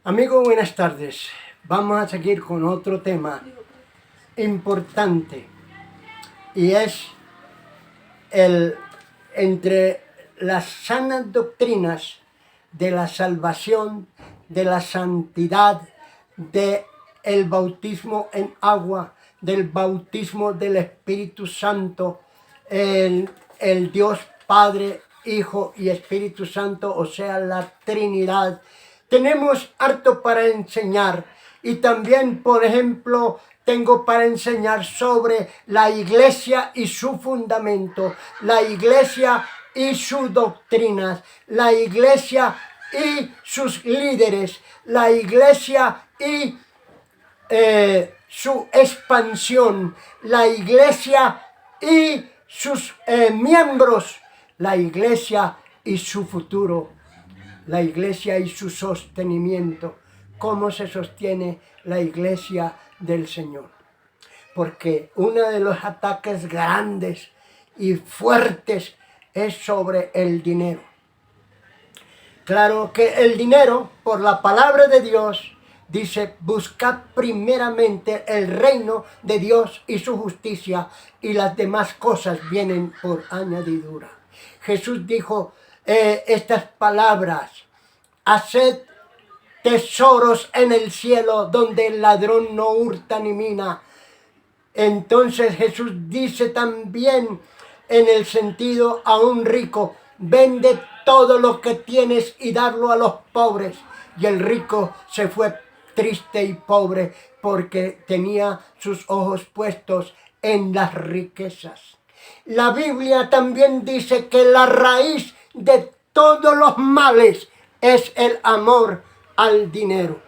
Amigos, buenas tardes. Vamos a seguir con otro tema importante y es entre las sanas doctrinas de la salvación, de la santidad, del bautismo en agua, del bautismo del Espíritu Santo, el Dios Padre, Hijo y Espíritu Santo, o sea, la Trinidad. Tenemos harto para enseñar y también, por ejemplo, tengo para enseñar sobre la iglesia y su fundamento, la iglesia y sus doctrinas, la iglesia y sus líderes, la iglesia y su expansión, la iglesia y sus miembros, la iglesia y su futuro, la iglesia y su sostenimiento. ¿Cómo se sostiene la iglesia del Señor? Porque uno de los ataques grandes y fuertes es sobre el dinero. Claro que el dinero, por la palabra de Dios, dice: buscad primeramente el reino de Dios y su justicia, y las demás cosas vienen por añadidura. Jesús dijo estas palabras: haced tesoros en el cielo, donde el ladrón no hurta ni mina. Entonces Jesús dice también, en el sentido a un rico: vende todo lo que tienes y darlo a los pobres. Y el rico se fue triste y pobre porque tenía sus ojos puestos en las riquezas. La Biblia también dice que la raíz de todos los males es el amor al dinero.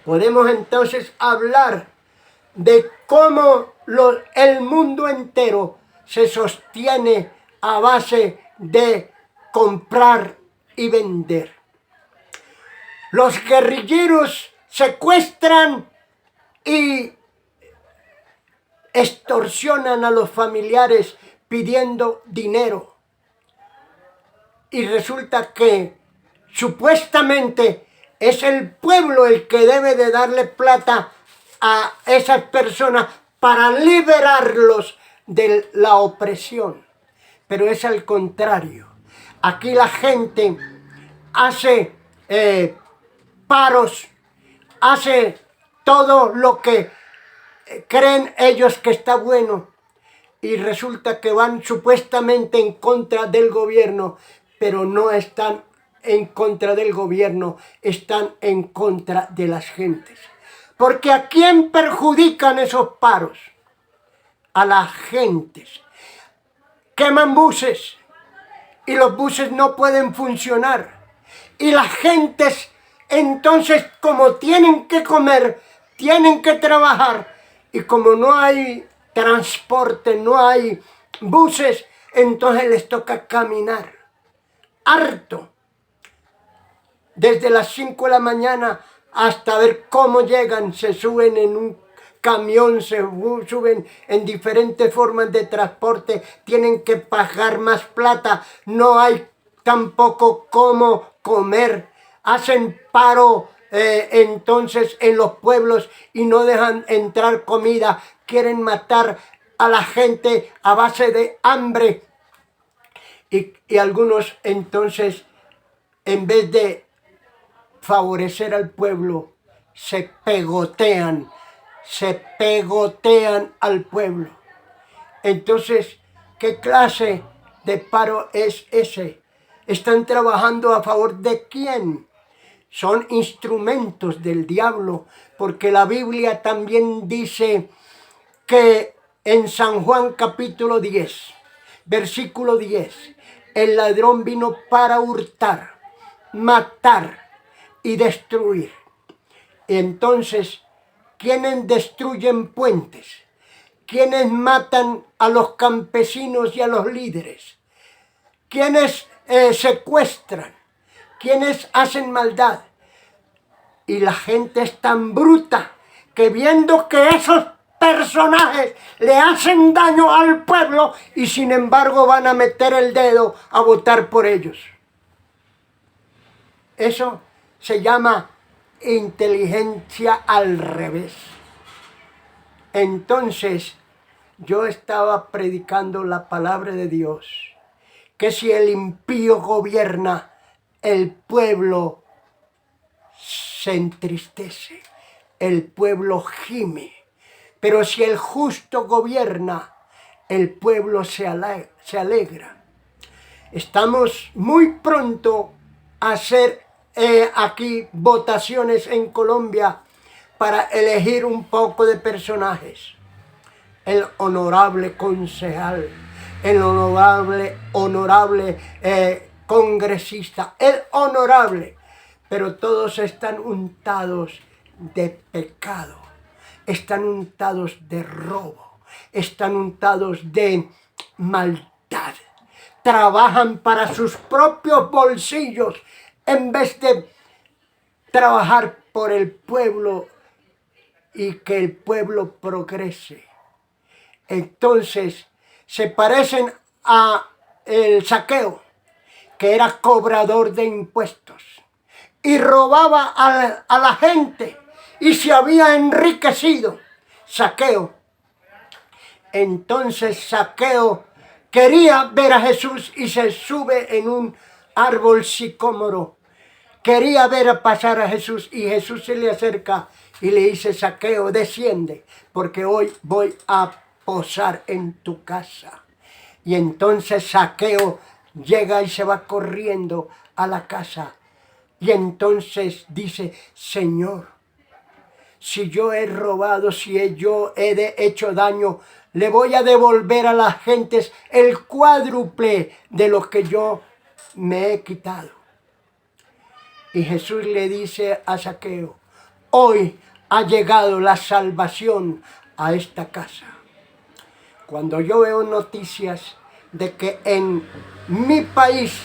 Podemos entonces hablar de cómo el mundo entero se sostiene a base de comprar y vender. Los guerrilleros secuestran y extorsionan a los familiares pidiendo dinero. Y resulta que supuestamente es el pueblo el que debe de darle plata a esas personas para liberarlos de la opresión. Pero es al contrario. Aquí la gente hace paros, hace todo lo que creen ellos que está bueno, y resulta que van supuestamente en contra del gobierno, pero no están en contra del gobierno, están en contra de las gentes. Porque ¿a quién perjudican esos paros? A las gentes. Queman buses y los buses no pueden funcionar. Y las gentes, entonces, como tienen que comer, tienen que trabajar, y como no hay transporte, no hay buses, entonces les toca caminar. Harto. Desde las 5 de la mañana hasta ver cómo llegan, se suben en un camión, se suben en diferentes formas de transporte, tienen que pagar más plata, no hay tampoco cómo comer, hacen paro entonces en los pueblos y no dejan entrar comida, quieren matar a la gente a base de hambre, y algunos entonces, en vez de favorecer al pueblo, se pegotean al pueblo. Entonces, ¿qué clase de paro es ese? ¿Están trabajando a favor de quién? Son instrumentos del diablo, porque la Biblia también dice que en San Juan capítulo 10, versículo 10, el ladrón vino para hurtar, matar y destruir. Entonces, ¿quiénes destruyen puentes? ¿Quiénes matan a los campesinos y a los líderes? ¿Quiénes secuestran? ¿Quiénes hacen maldad? Y la gente es tan bruta que, viendo que esos personajes le hacen daño al pueblo, y sin embargo van a meter el dedo a votar por ellos. Eso se llama inteligencia al revés. Entonces, yo estaba predicando la palabra de Dios, que si el impío gobierna, el pueblo se entristece, el pueblo gime. Pero si el justo gobierna, el pueblo se alegra. Estamos muy pronto a hacer aquí votaciones en Colombia para elegir un poco de personajes. El honorable concejal, el honorable congresista, el honorable. Pero todos están untados de pecado, están untados de robo, están untados de maldad. Trabajan para sus propios bolsillos en vez de trabajar por el pueblo y que el pueblo progrese. Entonces se parecen a el Zaqueo, que era cobrador de impuestos y robaba a la gente y se había enriquecido. Zaqueo. Entonces Zaqueo quería ver a Jesús y se sube en un árbol sicómoro. Quería ver a pasar a Jesús y Jesús se le acerca y le dice: Zaqueo, desciende, porque hoy voy a posar en tu casa. Y entonces Zaqueo llega y se va corriendo a la casa. Y entonces dice: Señor, si yo he robado, si yo he hecho daño, le voy a devolver a las gentes el cuádruple de lo que yo me he quitado. Y Jesús le dice a Zaqueo: hoy ha llegado la salvación a esta casa. Cuando yo veo noticias de que en mi país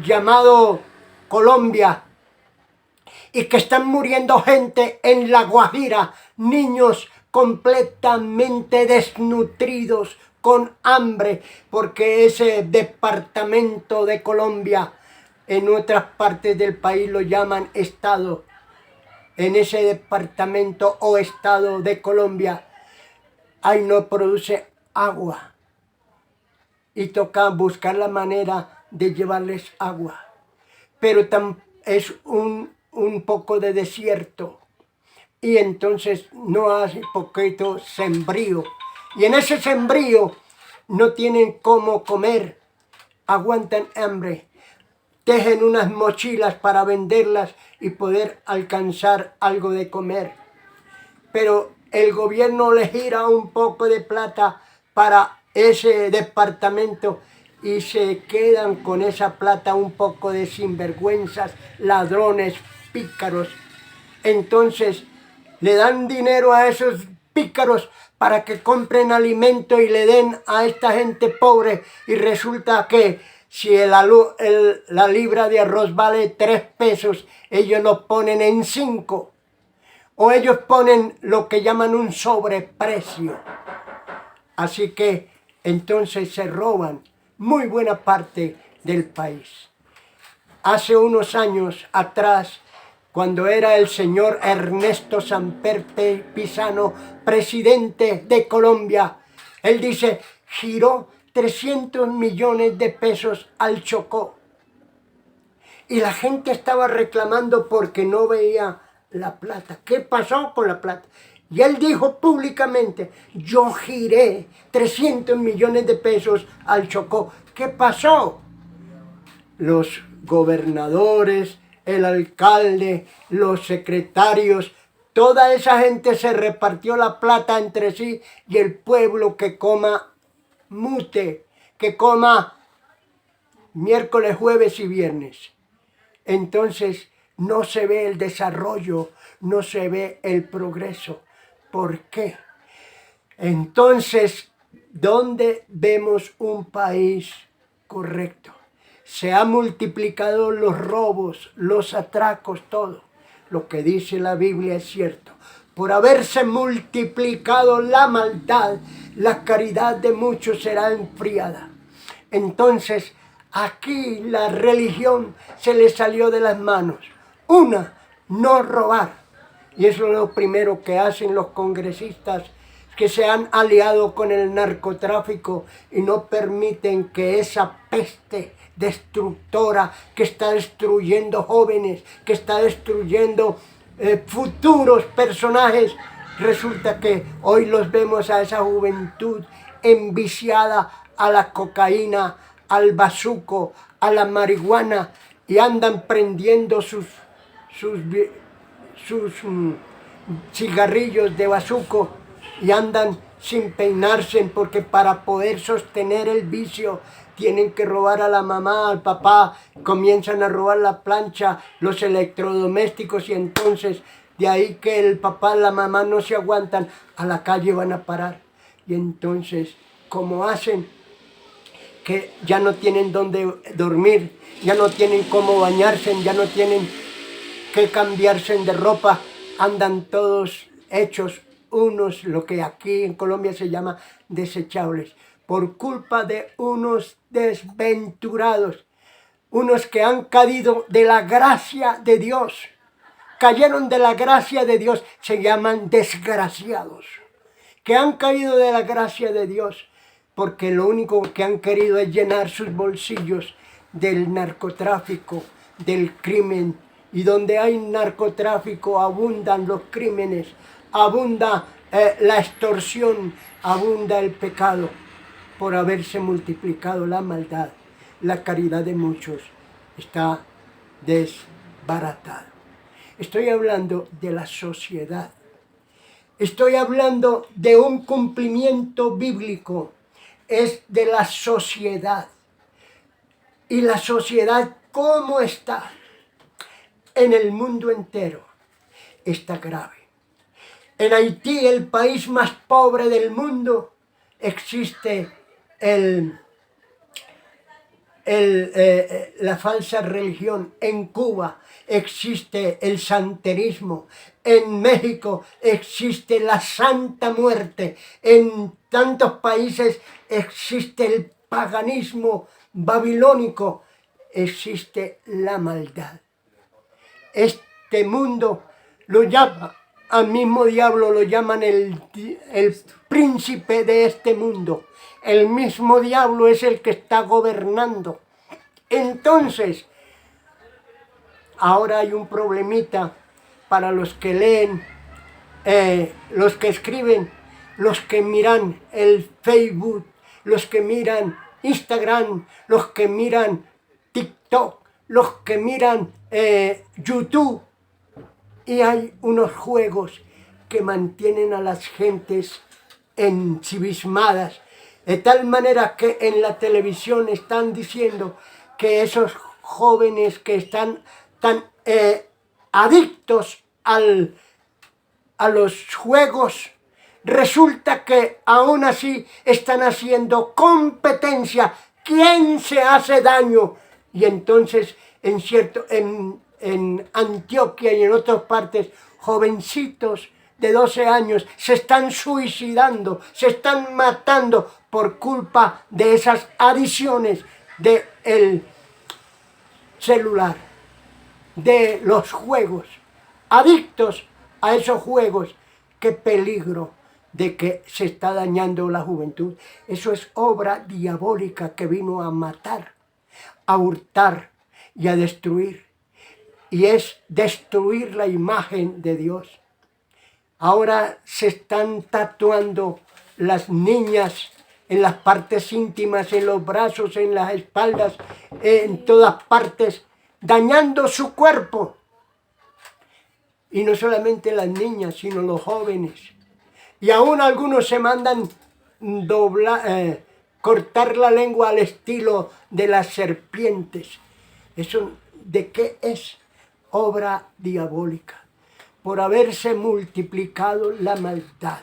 llamado Colombia, y que están muriendo gente en La Guajira, niños completamente desnutridos, con hambre, porque ese departamento de Colombia, en otras partes del país lo llaman estado, en ese departamento o estado de Colombia, ahí no produce agua. Y toca buscar la manera de llevarles agua. Pero es un poco de desierto. Y entonces no hace poquito sembrío. Y en ese sembrío no tienen cómo comer. Aguantan hambre. Tejen unas mochilas para venderlas y poder alcanzar algo de comer. Pero el gobierno le gira un poco de plata para ese departamento y se quedan con esa plata un poco de sinvergüenzas, ladrones, pícaros. Entonces le dan dinero a esos pícaros para que compren alimento y le den a esta gente pobre, y resulta que si la libra de arroz vale 3 pesos, ellos lo ponen en 5. O ellos ponen lo que llaman un sobreprecio. Así que entonces se roban muy buena parte del país. Hace unos años atrás, cuando era el señor Ernesto Samper Pizano presidente de Colombia, él dice: giró 300 millones de pesos al Chocó. Y la gente estaba reclamando porque no veía la plata. ¿Qué pasó con la plata? Y él dijo públicamente: yo giré 300 millones de pesos al Chocó. ¿Qué pasó? Los gobernadores, el alcalde, los secretarios, toda esa gente se repartió la plata entre sí, y el pueblo que coma mute, que coma miércoles, jueves y viernes. Entonces no se ve el desarrollo, no se ve el progreso. ¿Por qué? Entonces, ¿dónde vemos un país correcto? Se han multiplicado los robos, los atracos, todo. Lo que dice la Biblia es cierto. Por haberse multiplicado la maldad, la caridad de muchos será enfriada. Entonces, aquí la religión se le salió de las manos. Una, no robar. Y eso es lo primero que hacen los congresistas, que se han aliado con el narcotráfico y no permiten que esa peste destructora que está destruyendo jóvenes, que está destruyendo futuros personajes, resulta que hoy los vemos a esa juventud enviciada a la cocaína, al bazuco, a la marihuana, y andan prendiendo sus cigarrillos de bazuco y andan sin peinarse, porque para poder sostener el vicio tienen que robar a la mamá, al papá, comienzan a robar la plancha, los electrodomésticos, y entonces de ahí que el papá, la mamá no se aguantan, a la calle van a parar. Y entonces, como hacen que ya no tienen dónde dormir, ya no tienen cómo bañarse, ya no tienen que cambiarse de ropa, andan todos hechos unos, lo que aquí en Colombia se llama desechables, por culpa de unos desventurados, unos que han caído de la gracia de Dios, cayeron de la gracia de Dios, se llaman desgraciados, que han caído de la gracia de Dios, porque lo único que han querido es llenar sus bolsillos del narcotráfico, del crimen. Y donde hay narcotráfico abundan los crímenes, abunda la extorsión, abunda el pecado, por haberse multiplicado la maldad. La caridad de muchos está desbaratada. Estoy hablando de la sociedad. Estoy hablando de un cumplimiento bíblico. Es de la sociedad. Y la sociedad, ¿cómo está? En el mundo entero está grave. En Haití, el país más pobre del mundo, existe la falsa religión. En Cuba existe el santerismo. En México existe la Santa Muerte. En tantos países existe el paganismo babilónico. Existe la maldad. Este mundo lo llama, al mismo diablo lo llaman el príncipe de este mundo. El mismo diablo es el que está gobernando. Entonces, ahora hay un problemita para los que leen, los que escriben, los que miran el Facebook, los que miran Instagram, los que miran TikTok, los que miran YouTube, y hay unos juegos que mantienen a las gentes ensimismadas, de tal manera que en la televisión están diciendo que esos jóvenes que están tan adictos a los juegos, resulta que aún así están haciendo competencia. ¿Quién se hace daño? Y entonces en Antioquia y en otras partes, jovencitos de 12 años se están suicidando, se están matando por culpa de esas adiciones del celular, de los juegos, adictos a esos juegos. Qué peligro de que se está dañando la juventud. Eso es obra diabólica que vino a matar, a hurtar y a destruir. Y es destruir la imagen de Dios. Ahora se están tatuando las niñas en las partes íntimas, en los brazos, en las espaldas, en todas partes, dañando su cuerpo. Y no solamente las niñas, sino los jóvenes. Y aún algunos se mandan cortar la lengua al estilo de las serpientes. ¿Eso de qué es? Obra diabólica, por haberse multiplicado la maldad.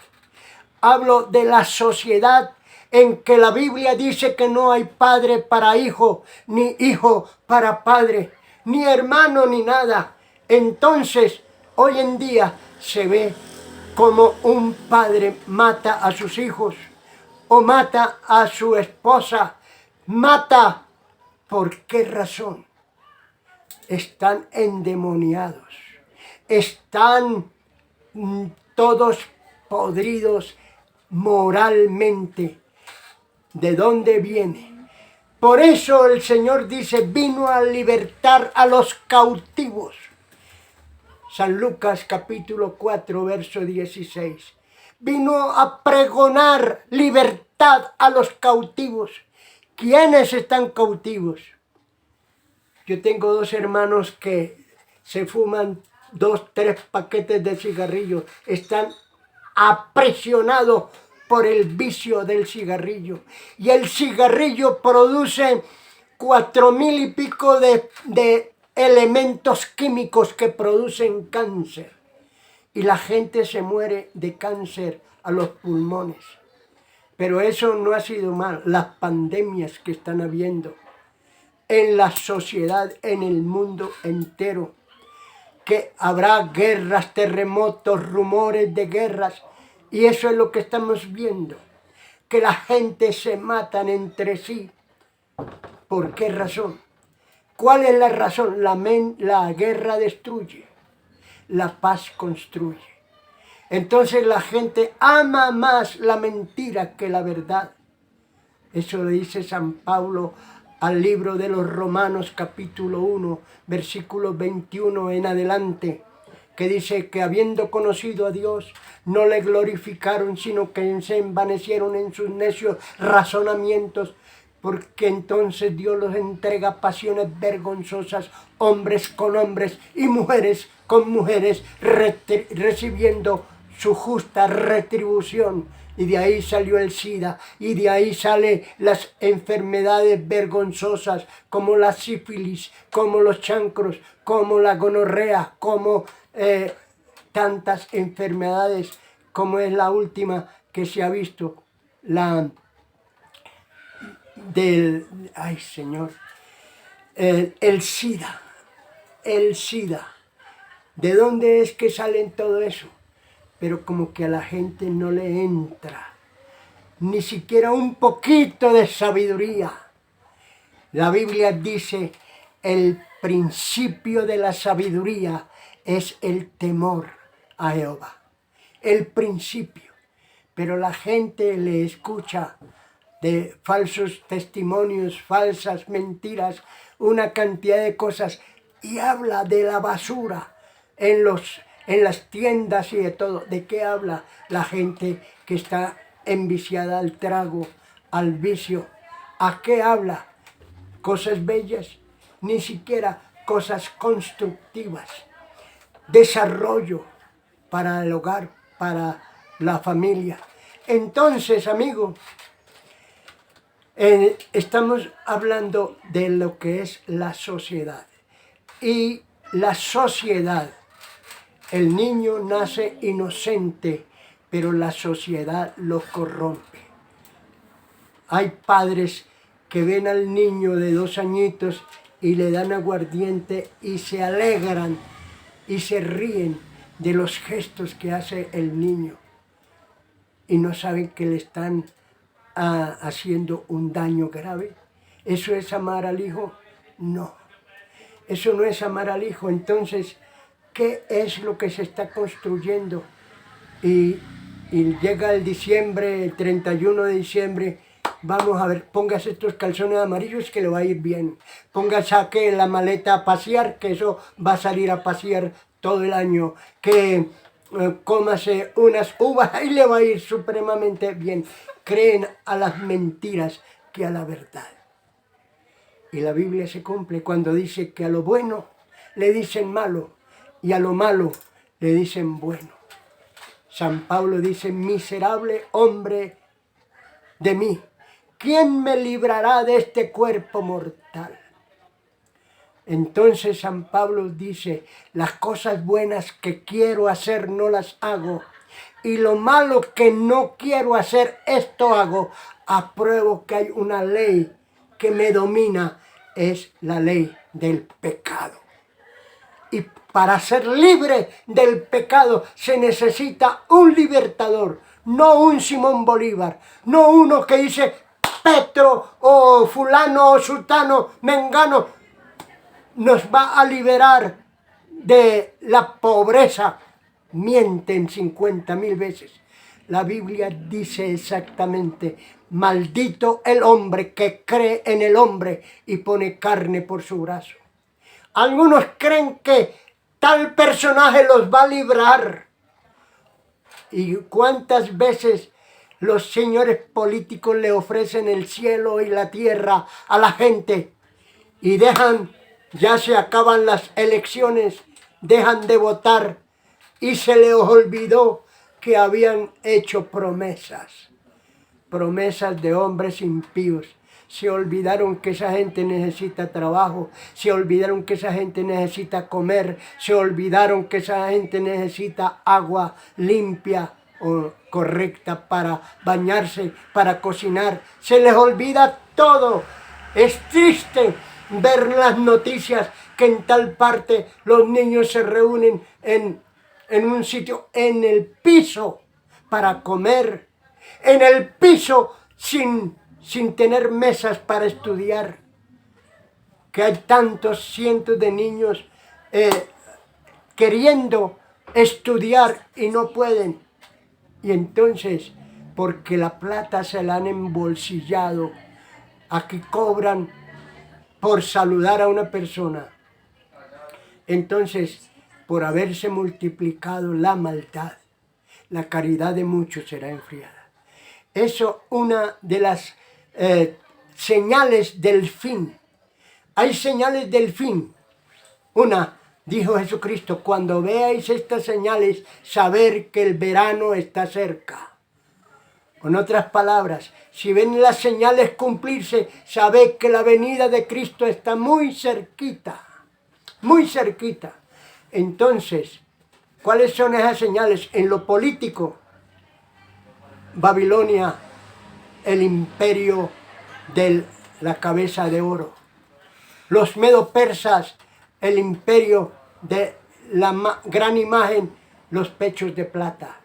Hablo de la sociedad en que la Biblia dice que no hay padre para hijo, ni hijo para padre, ni hermano, ni nada. Entonces, hoy en día se ve como un padre mata a sus hijos, o mata a su esposa, mata. ¿Por qué razón? Están endemoniados, están todos podridos moralmente. ¿De dónde viene? Por eso el Señor dice, vino a libertar a los cautivos. San Lucas capítulo 4, verso 16. Vino a pregonar libertad a los cautivos. ¿Quiénes están cautivos? Yo tengo 2 hermanos que se fuman 2, 3 paquetes de cigarrillos. Están aprisionados por el vicio del cigarrillo. Y el cigarrillo produce 4,000 y pico de elementos químicos que producen cáncer. Y la gente se muere de cáncer a los pulmones. Pero eso no ha sido mal. Las pandemias que están habiendo en la sociedad, en el mundo entero, que habrá guerras, terremotos, rumores de guerras, y eso es lo que estamos viendo, que la gente se matan entre sí. ¿Por qué razón? ¿Cuál es la razón? La guerra destruye, la paz construye. Entonces la gente ama más la mentira que la verdad. Eso lo dice San Pablo al libro de los Romanos capítulo 1, versículo 21 en adelante, que dice que habiendo conocido a Dios, no le glorificaron, sino que se envanecieron en sus necios razonamientos, porque entonces Dios los entrega a pasiones vergonzosas, hombres con hombres y mujeres con mujeres, recibiendo su justa retribución. Y de ahí salió el SIDA, y de ahí salen las enfermedades vergonzosas, como la sífilis, como los chancros, como la gonorrea, como tantas enfermedades, como es la última que se ha visto, la del, ay Señor, el SIDA, el SIDA. ¿De dónde es que salen todo eso? Pero como que a la gente no le entra ni siquiera un poquito de sabiduría. La Biblia dice, el principio de la sabiduría es el temor a Jehová. El principio. Pero la gente le escucha de falsos testimonios, falsas mentiras, una cantidad de cosas, y habla de la basura en las tiendas y de todo. ¿De qué habla la gente que está enviciada al trago, al vicio? ¿A qué habla? Cosas bellas, ni siquiera cosas constructivas. Desarrollo para el hogar, para la familia. Entonces, amigo, estamos hablando de lo que es la sociedad. Y la sociedad, el niño nace inocente, pero la sociedad lo corrompe. Hay padres que ven al niño de 2 añitos y le dan aguardiente y se alegran y se ríen de los gestos que hace el niño. Y no saben que le están haciendo un daño grave. ¿Eso es amar al hijo? No. Eso no es amar al hijo. Entonces, ¿qué es lo que se está construyendo? Y llega el diciembre, el 31 de diciembre, vamos a ver, póngase estos calzones amarillos que le va a ir bien. Saque la maleta a pasear, que eso va a salir a pasear todo el año. Que cómase unas uvas y le va a ir supremamente bien. Creen a las mentiras que a la verdad. Y la Biblia se cumple cuando dice que a lo bueno le dicen malo y a lo malo le dicen bueno. San Pablo dice, miserable hombre de mí, ¿quién me librará de este cuerpo mortal? Entonces San Pablo dice, las cosas buenas que quiero hacer no las hago, y lo malo que no quiero hacer, esto hago. Apruebo que hay una ley que me domina, es la ley del pecado. Y para ser libre del pecado se necesita un libertador, no un Simón Bolívar, no uno que dice Petro o fulano o sultano, mengano, nos va a liberar de la pobreza, mienten 50.000 veces. La Biblia dice exactamente: maldito el hombre que cree en el hombre y pone carne por su brazo. Algunos creen que tal personaje los va a librar. ¿Y cuántas veces los señores políticos le ofrecen el cielo y la tierra a la gente y ya se acaban las elecciones, dejan de votar y se les olvidó que habían hecho promesas de hombres impíos? Se olvidaron que esa gente necesita trabajo, se olvidaron que esa gente necesita comer, se olvidaron que esa gente necesita agua limpia o correcta para bañarse, para cocinar. Se les olvida todo. Es triste ver las noticias que en tal parte los niños se reúnen en un sitio, en el piso, para comer, en el piso sin tener mesas para estudiar, que hay tantos cientos de niños queriendo estudiar y no pueden. Y entonces, porque la plata se la han embolsillado, aquí cobran por saludar a una persona. Entonces, por haberse multiplicado la maldad, la caridad de muchos será enfriada. Eso es una de las señales del fin. Hay señales del fin. Una, dijo Jesucristo: cuando veáis estas señales, saber que el verano está cerca. Con otras palabras, si ven las señales cumplirse, sabed que la venida de Cristo está muy cerquita. Muy cerquita. Entonces, ¿cuáles son esas señales? En lo político, Babilonia, el imperio de la cabeza de oro. Los medo-persas, el imperio de la gran imagen, los pechos de plata.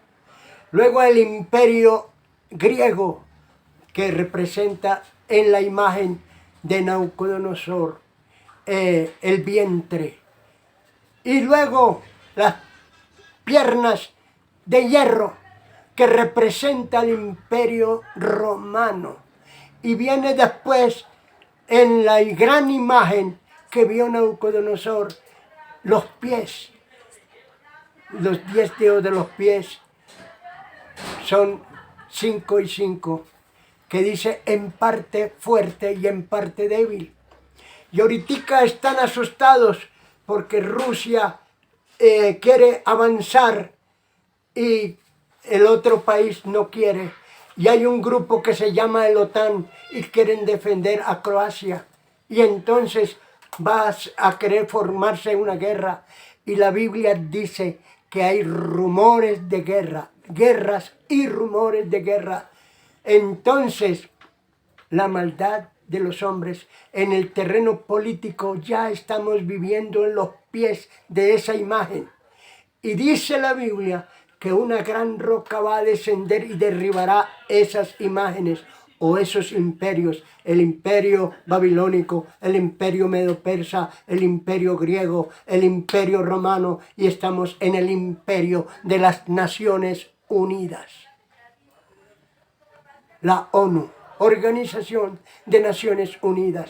Luego el imperio griego, que representa en la imagen de Nabucodonosor el vientre. Y luego las piernas de hierro, que representa el imperio romano. Y viene después, en la gran imagen que vio Nabucodonosor, los pies. Los 10 dedos de los pies son 5 y 5, que dice en parte fuerte y en parte débil. Y ahorita están asustados porque Rusia quiere avanzar y el otro país no quiere. Y hay un grupo que se llama el OTAN y quieren defender a Croacia. Y entonces va a querer formarse una guerra. Y la Biblia dice que hay rumores de guerra, guerras y rumores de guerra. Entonces, la maldad de los hombres en el terreno político ya estamos viviendo en los pies de esa imagen. Y dice la Biblia que una gran roca va a descender y derribará esas imágenes o esos imperios, el imperio babilónico, el imperio medo-persa, el imperio griego, el imperio romano, y estamos en el imperio de las Naciones Unidas. La ONU, Organización de Naciones Unidas,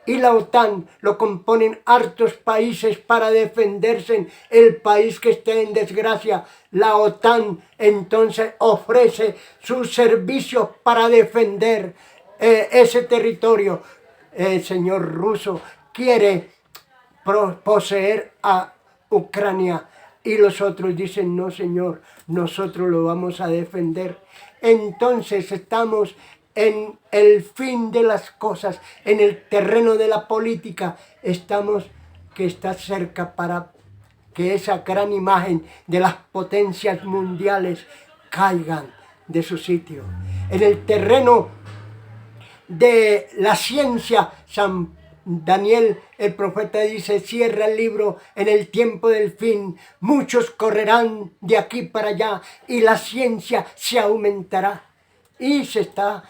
y la OTAN lo componen hartos países para defenderse el país que esté en desgracia. La OTAN entonces ofrece sus servicios para defender ese territorio. El señor ruso quiere poseer a Ucrania y los otros dicen: no, señor, nosotros lo vamos a defender. Entonces estamos en el fin de las cosas, en el terreno de la política, que está cerca para que esa gran imagen de las potencias mundiales caigan de su sitio. En el terreno de la ciencia, San Daniel, el profeta, dice: cierra el libro en el tiempo del fin, muchos correrán de aquí para allá y la ciencia se aumentará. Y se está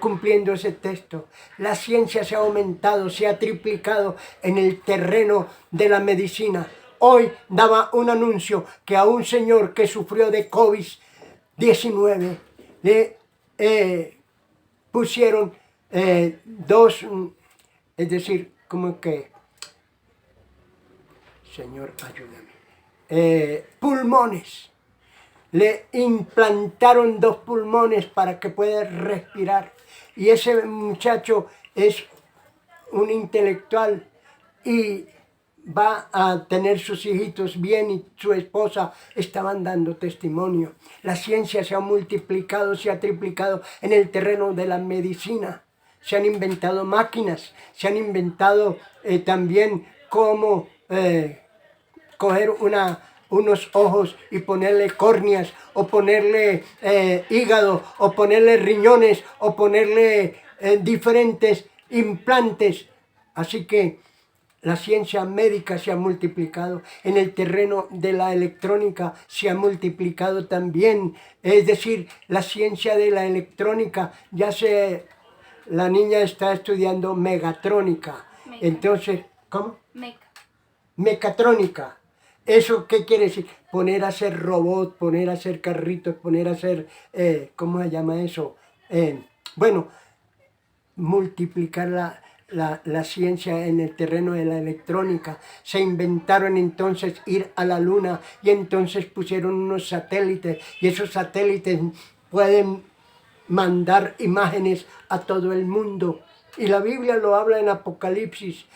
cumpliendo ese texto. La ciencia se ha aumentado, se ha triplicado en el terreno de la medicina. hoy daba un anuncio que a un señor que sufrió de COVID-19 le pusieron dos, es decir, como que, Señor, ayúdame, pulmones. Le implantaron 2 pulmones para que pueda respirar. Y ese muchacho es un intelectual y va a tener sus hijitos bien, y su esposa estaban dando testimonio. La ciencia se ha multiplicado, se ha triplicado en el terreno de la medicina. Se han inventado máquinas, se han inventado también cómo coger unos ojos y ponerle córneas, o ponerle hígado, o ponerle riñones, o ponerle diferentes implantes. Así que la ciencia médica se ha multiplicado. En el terreno de la electrónica se ha multiplicado también. Es decir, la ciencia de la electrónica la niña está estudiando megatrónica. Entonces, ¿cómo? Mecatrónica. ¿Eso qué quiere decir? Poner a hacer robots, poner a hacer carritos, poner a hacer, ¿cómo se llama eso? Bueno, multiplicar la ciencia en el terreno de la electrónica. Se inventaron entonces ir a la luna, y entonces pusieron unos satélites, y esos satélites pueden mandar imágenes a todo el mundo. Y la Biblia lo habla en Apocalipsis,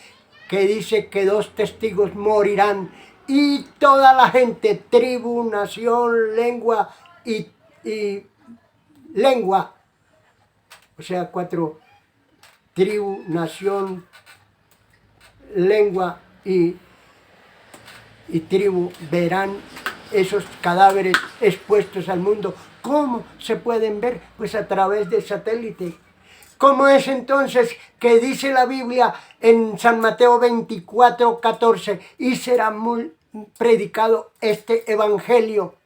que dice que 2 testigos morirán, y toda la gente, tribu, nación, lengua y lengua, o sea, 4, tribu, nación, lengua y tribu, verán esos cadáveres expuestos al mundo. ¿Cómo se pueden ver? Pues a través del satélite. ¿Cómo es entonces que dice la Biblia en San Mateo 24:14? Y será predicado este evangelio,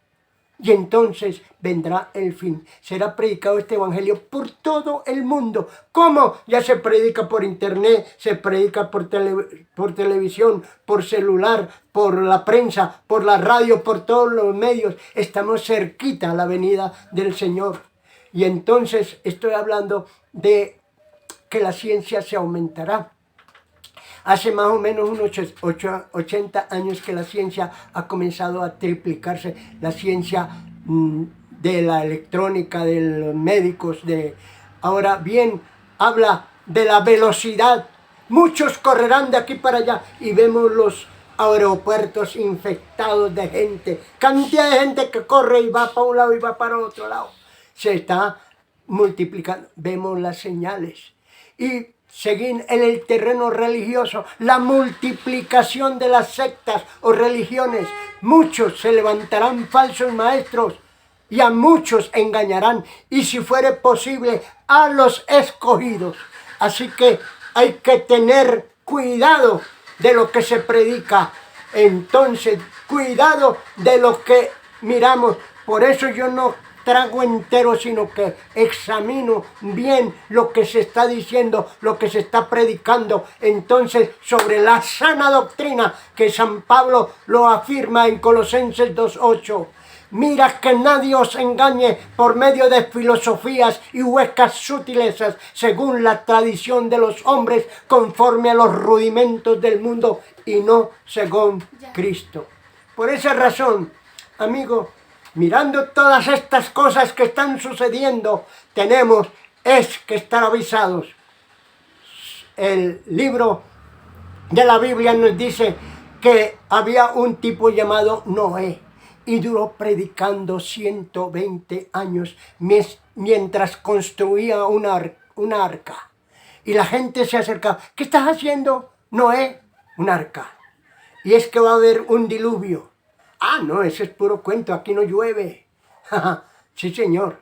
y entonces vendrá el fin. Será predicado este evangelio por todo el mundo. ¿Cómo? Ya se predica por internet, se predica por televisión, por celular, por la prensa, por la radio, por todos los medios. Estamos cerquita a la venida del Señor. Y entonces estoy hablando de que la ciencia se aumentará. Hace más o menos unos 80 años que la ciencia ha comenzado a triplicarse. La ciencia de la electrónica, de los médicos. Ahora bien, habla de la velocidad. Muchos correrán de aquí para allá, y vemos los aeropuertos infectados de gente. Cantidad de gente que corre y va para un lado y va para otro lado. Se está multiplicando. Vemos las señales. Y seguir en el terreno religioso, la multiplicación de las sectas o religiones. Muchos se levantarán falsos maestros, y a muchos engañarán, y si fuere posible, a los escogidos. Así que hay que tener cuidado de lo que se predica. Entonces, cuidado de lo que miramos. Por eso yo no trago entero, sino que examino bien lo que se está diciendo, lo que se está predicando. Entonces, sobre la sana doctrina que San Pablo lo afirma en Colosenses 2:8. Mira que nadie os engañe por medio de filosofías y huecas sutilezas, según la tradición de los hombres, conforme a los rudimentos del mundo, y no según Cristo. Por esa razón, amigo, mirando todas estas cosas que están sucediendo, tenemos que estar avisados. El libro de la Biblia nos dice que había un tipo llamado Noé, y duró predicando 120 años mientras construía una arca. Y la gente se acercaba. ¿Qué estás haciendo, Noé? Una arca. Y es que va a haber un diluvio. Ah, no, ese es puro cuento, aquí no llueve. Sí, señor.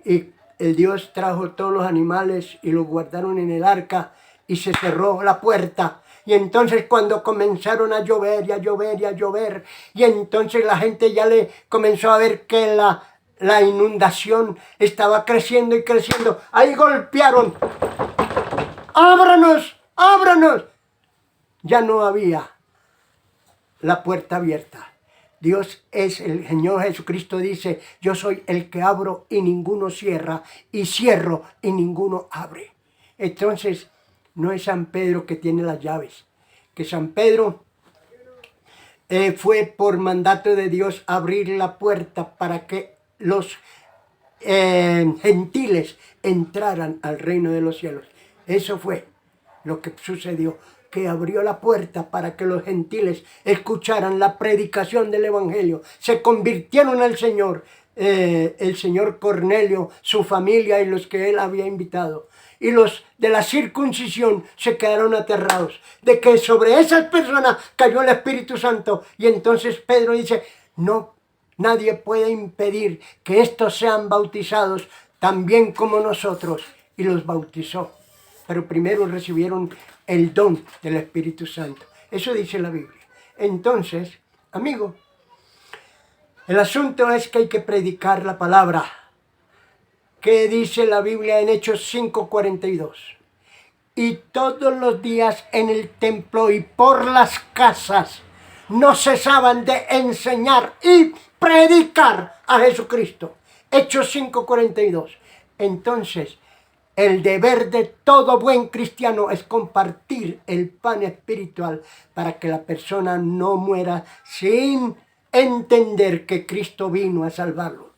Y el Dios trajo todos los animales y los guardaron en el arca, y se cerró la puerta. Y entonces cuando comenzaron a llover y a llover y a llover, y entonces la gente ya le comenzó a ver que la inundación estaba creciendo y creciendo. Ahí golpearon. ¡Ábranos! ¡Ábranos! Ya no había la puerta abierta. Dios es el Señor Jesucristo dice, yo soy el que abro y ninguno cierra, y cierro y ninguno abre. Entonces, no es San Pedro que tiene las llaves, que San Pedro fue por mandato de Dios abrir la puerta para que los gentiles entraran al reino de los cielos. Eso fue lo que sucedió, que abrió la puerta para que los gentiles escucharan la predicación del evangelio, se convirtieron al Señor, el señor Cornelio, su familia y los que él había invitado. Y los de la circuncisión se quedaron aterrados de que sobre esas personas cayó el Espíritu Santo. Y entonces Pedro dice, no, nadie puede impedir que estos sean bautizados también como nosotros. Y los bautizó. Pero primero recibieron el don del Espíritu Santo. Eso dice la Biblia. Entonces, amigo, el asunto es que hay que predicar la palabra. ¿Qué dice la Biblia en Hechos 5:42? Y todos los días en el templo y por las casas no cesaban de enseñar y predicar a Jesucristo. Hechos 5:42. Entonces, el deber de todo buen cristiano es compartir el pan espiritual para que la persona no muera sin entender que Cristo vino a salvarlo.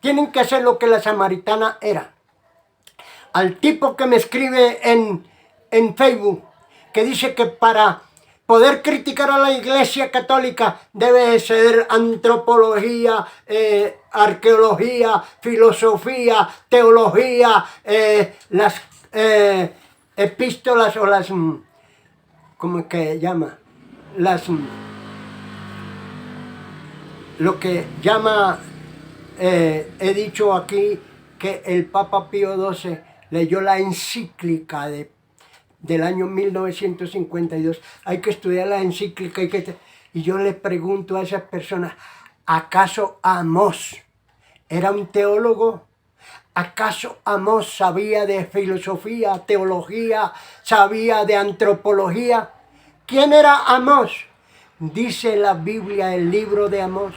Tienen que hacer lo que la samaritana era. Al tipo que me escribe en Facebook, que dice que para poder criticar a la Iglesia Católica debe ser antropología, arqueología, filosofía, teología, las epístolas o las, ¿cómo es que llama? Lo que llama... he dicho aquí que el Papa Pío XII leyó la encíclica del año 1952. Hay que estudiar la encíclica y yo le pregunto a esas personas, ¿acaso Amós era un teólogo? ¿Acaso Amós sabía de filosofía, teología, sabía de antropología? ¿Quién era Amós? Dice la Biblia, el libro de Amós,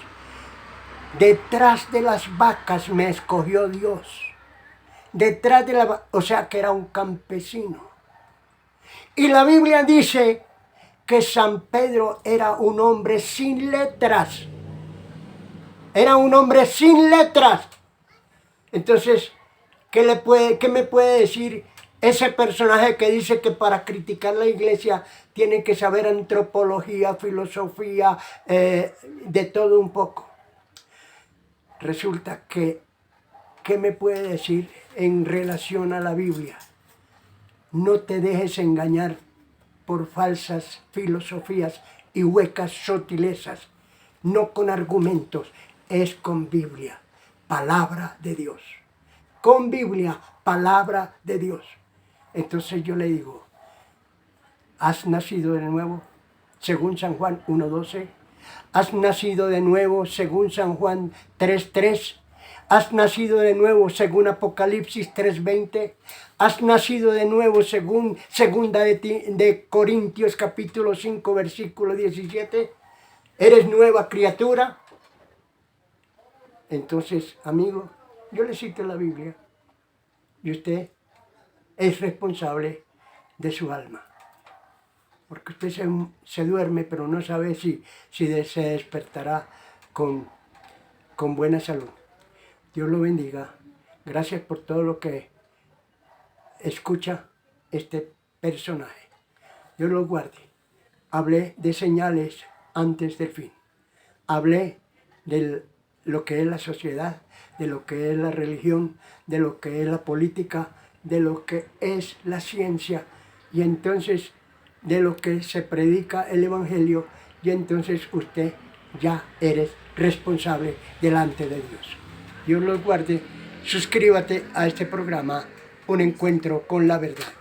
detrás de las vacas me escogió Dios. Detrás de o sea que era un campesino. Y la Biblia dice que San Pedro era un hombre sin letras. Era un hombre sin letras. Entonces, ¿qué me puede decir ese personaje que dice que para criticar la iglesia tiene que saber antropología, filosofía, de todo un poco? Resulta que, ¿qué me puede decir en relación a la Biblia? No te dejes engañar por falsas filosofías y huecas sutilezas. No con argumentos, es con Biblia, palabra de Dios. Con Biblia, palabra de Dios. Entonces yo le digo, ¿has nacido de nuevo? Según San Juan 1:12. ¿Has nacido de nuevo según San Juan 3:3? ¿Has nacido de nuevo según Apocalipsis 3:20? ¿Has nacido de nuevo según Segunda de Corintios capítulo 5 versículo 17? ¿Eres nueva criatura? Entonces, amigo, yo le cito la Biblia y usted es responsable de su alma. Porque usted se duerme, pero no sabe si se despertará con buena salud. Dios lo bendiga. Gracias por todo lo que escucha este personaje. Dios lo guarde. Hablé de señales antes del fin. Hablé de lo que es la sociedad, de lo que es la religión, de lo que es la política, de lo que es la ciencia. Y entonces de lo que se predica el Evangelio, y entonces usted ya eres responsable delante de Dios. Dios los guarde. Suscríbete a este programa, Un Encuentro con la Verdad.